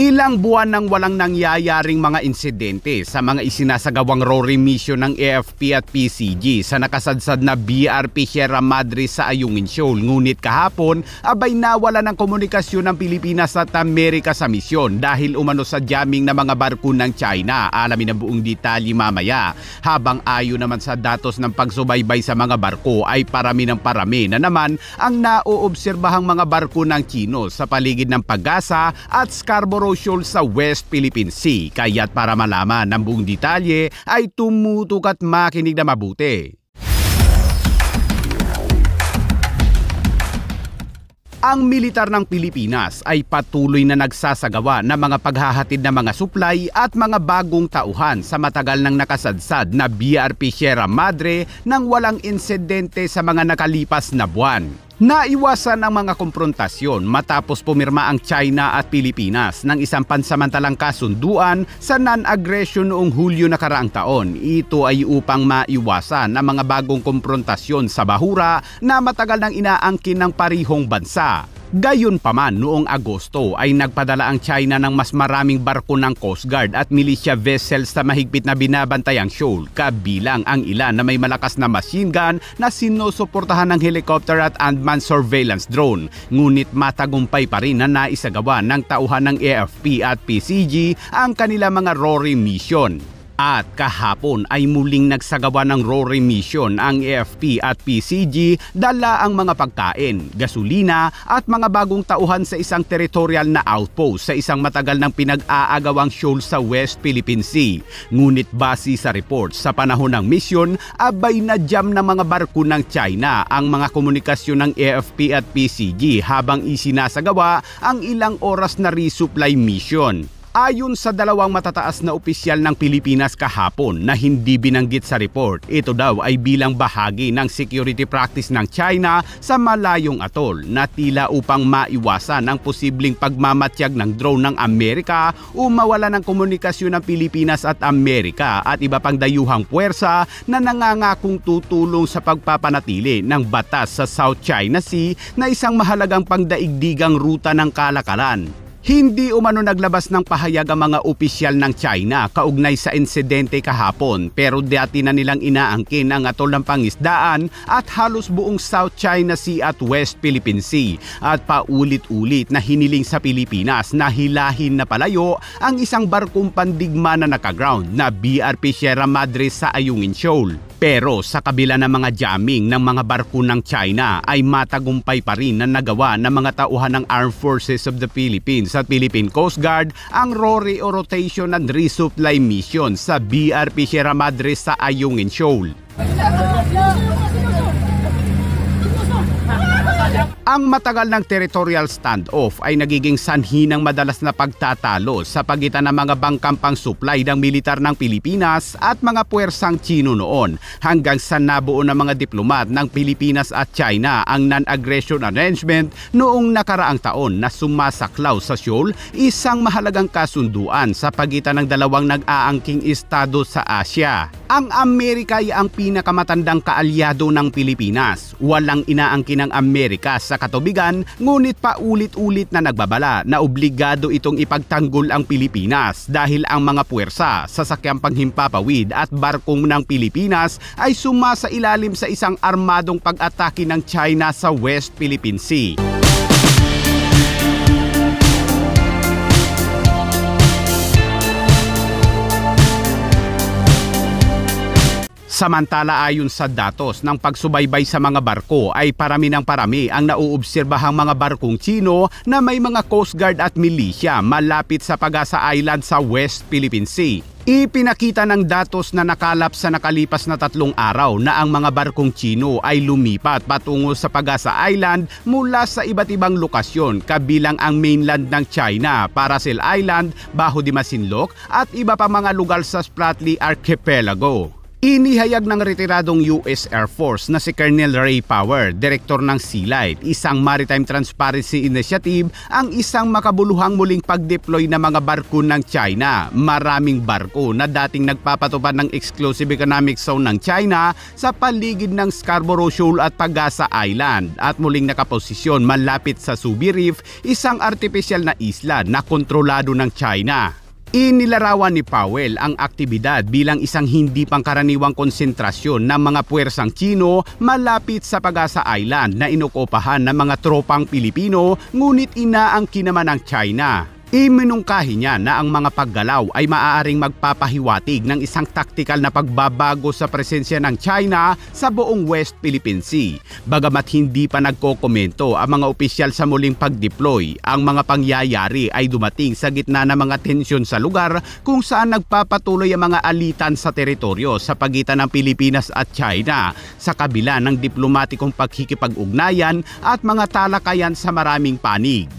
Ilang buwan nang walang nangyayaring mga insidente sa mga isinasagawang RORI mission ng AFP at PCG sa nakasadsad na BRP Sierra Madre sa Ayungin Shoal. Ngunit kahapon, abay nawala ng komunikasyon ng Pilipinas at Amerika sa misyon dahil umano sa jamming na mga barko ng China. Alamin ang buong detalye mamaya. Habang ayon naman sa datos ng pagsubaybay sa mga barko ay parami ng parami na naman ang naoobserbahang mga barko ng Chino sa paligid ng Pag-asa at Scarborough Shoal sa West Philippine Sea. Kaya't para malaman ng buong detalye ay tumutok at makinig na mabuti. Ang militar ng Pilipinas ay patuloy na nagsasagawa ng mga paghahatid ng mga supply at mga bagong tauhan sa matagal nang nakasadsad na BRP Sierra Madre nang walang insidente sa mga nakalipas na buwan. Naiwasan ang mga komprontasyon matapos pumirma ang China at Pilipinas ng isang pansamantalang kasunduan sa non-aggression noong Hulyo nakaraang taon. Ito ay upang maiwasan ang mga bagong komprontasyon sa bahura na matagal nang inaangkin ng parihong bansa. Gayunpaman, noong Agosto ay nagpadala ang China ng mas maraming barko ng Coast Guard at militia vessels sa mahigpit na binabantayang shoal, kabilang ang ilan na may malakas na machine gun na sinusuportahan ng helicopter at unmanned surveillance drone. Ngunit matagumpay pa rin na naisagawa ng tauhan ng AFP at PCG ang kanilang mga RORI mission. At kahapon ay muling nagsagawa ng RORI mission ang AFP at PCG, dala ang mga pagkain, gasolina at mga bagong tauhan sa isang territorial na outpost sa isang matagal ng pinag-aagawang shoal sa West Philippine Sea. Ngunit base sa report sa panahon ng mission, abay na jam ng mga barko ng China ang mga komunikasyon ng AFP at PCG habang isinasagawa ang ilang oras na resupply mission. Ayon sa dalawang matataas na opisyal ng Pilipinas kahapon na hindi binanggit sa report, ito daw ay bilang bahagi ng security practice ng China sa malayong atol na tila upang maiwasan ang posibleng pagmamatyag ng drone ng Amerika o mawala ng komunikasyon ng Pilipinas at Amerika at iba pang dayuhang puwersa na nangangakong tutulong sa pagpapanatili ng batas sa South China Sea na isang mahalagang pangdaigdigang ruta ng kalakalan. Hindi umano naglabas ng pahayag ang mga opisyal ng China kaugnay sa insidente kahapon, pero dati na nilang inaangkin ang atol ng pangisdaan at halos buong South China Sea at West Philippine Sea at paulit-ulit na hiniling sa Pilipinas na hilahin na palayo ang isang barkong pandigma na nakaground na BRP Sierra Madre sa Ayungin Shoal. Pero sa kabila ng mga jamming ng mga barko ng China ay matagumpay pa rin na nagawa ng mga tauhan ng Armed Forces of the Philippines at Philippine Coast Guard ang RORI o Rotation and Resupply Mission sa BRP Sierra Madre sa Ayungin Shoal. Ang matagal ng territorial standoff ay nagiging sanhi ng madalas na pagtatalo sa pagitan ng mga bangkang pang-supply ng militar ng Pilipinas at mga puwersang Chino noon hanggang sa nabuo ng mga diplomat ng Pilipinas at China ang non-aggression arrangement noong nakaraang taon na sumasaklaw sa shoal, isang mahalagang kasunduan sa pagitan ng dalawang nag-aangking estado sa Asia. Ang Amerika ay ang pinakamatandang kaalyado ng Pilipinas. Walang inaangkin ng Amerika sa katubigan, ngunit paulit-ulit na nagbabala na obligado itong ipagtanggol ang Pilipinas dahil ang mga puwersa, sasakyang panghimpapawid at barkong ng Pilipinas ay sumasailalim sa isang armadong pag-atake ng China sa West Philippine Sea. Samantala ayon sa datos ng pagsubaybay sa mga barko ay parami ng parami ang nauobserbahang mga barkong Chino na may mga Coast Guard at militia malapit sa Pag-asa Island sa West Philippine Sea. Ipinakita ng datos na nakalap sa nakalipas na 3 araw na ang mga barkong Chino ay lumipat patungo sa Pag-asa Island mula sa iba't ibang lokasyon kabilang ang mainland ng China, Paracel Island, Bajo de Masinloc at iba pa mga lugar sa Spratly Archipelago. Inihayag ng retiradong US Air Force na si Colonel Ray Power, direktor ng Sea Light, isang maritime transparency initiative, ang isang makabuluhang muling pag-deploy ng mga barko ng China. Maraming barko na dating nagpapatupad ng exclusive economic zone ng China sa paligid ng Scarborough Shoal at Pagasa Island at muling nakaposisyon malapit sa Subi Reef, isang artificial na isla na kontrolado ng China. Inilarawan ni Powell ang aktibidad bilang isang hindi pangkaraniwang konsentrasyon ng mga puwersang Chino malapit sa Pagasa Island na inokupahan ng mga tropang Pilipino, ngunit inaangkin naman ng China. Iminungkahi niya na ang mga paggalaw ay maaaring magpapahiwatig ng isang taktikal na pagbabago sa presensya ng China sa buong West Philippine Sea. Bagamat hindi pa nagkokomento ang mga opisyal sa muling pag-deploy, ang mga pangyayari ay dumating sa gitna ng mga tensyon sa lugar kung saan nagpapatuloy ang mga alitan sa teritoryo sa pagitan ng Pilipinas at China sa kabila ng diplomatikong pagkikipag-ugnayan at mga talakayan sa maraming panig.